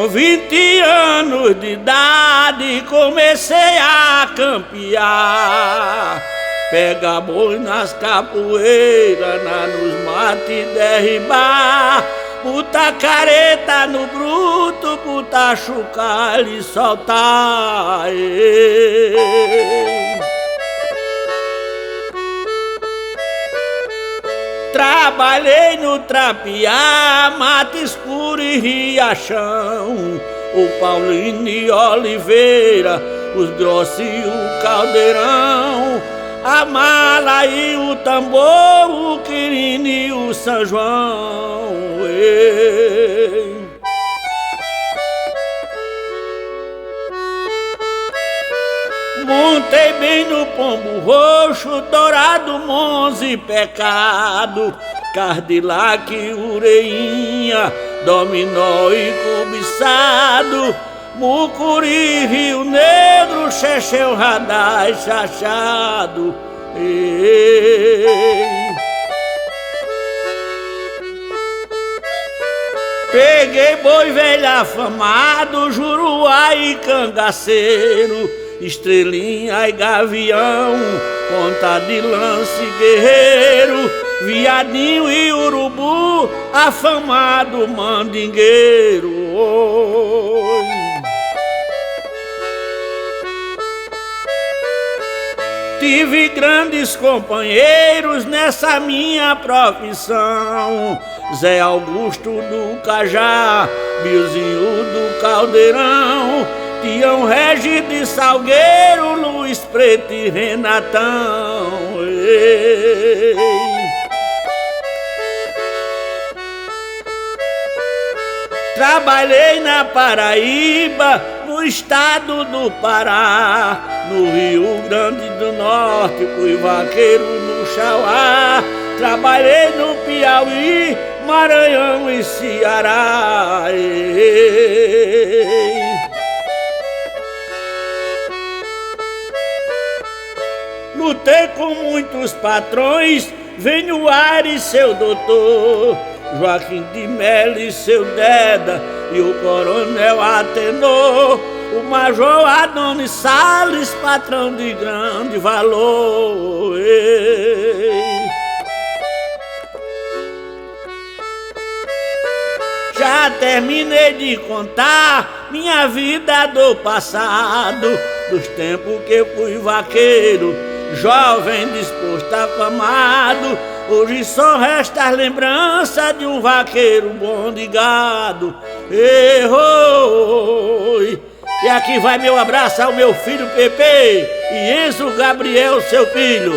20 anos de idade comecei a campear, pegar boi nas capoeiras, nos mates derribar, botar careta no bruto, botar chucar e soltar. Trabalhei no trapear, mata escuro e riachão, o Paulino e Oliveira, os grossos e o caldeirão, a mala e o tambor, o quirino e o São João. Montei bem no pombo roxo, dourado, monze e pecado, cardilac, ureinha, dominó e cobiçado, mucuri, Rio Negro, checheu, radar e chachado. Peguei boi velho afamado, juruá e cangaceiro, estrelinha e gavião, ponta de lança e guerreiro, viadinho e urubu, afamado mandingueiro. Tive grandes companheiros nessa minha profissão, Zé Augusto do Cajá, Biozinho do Caldeirão, Tião Regis de Salgueiro, Luiz Preto e Renatão. Trabalhei na Paraíba, no estado do Pará, no Rio Grande do Norte, fui vaqueiro no Chauá. Trabalhei no Piauí, Maranhão e Ceará. Lutei com muitos patrões, Venho Aires, seu doutor, Joaquim de Melo e seu Deda, e o coronel Atenor, o major Adonis Salles, patrão de grande valor. Já terminei de contar minha vida do passado, dos tempos que fui vaqueiro, jovem disposto afamado. Hoje só resta as lembranças de um vaqueiro bom de gado. Erroi! E aqui vai meu abraço ao meu filho Pepe e Enzo Gabriel, seu filho.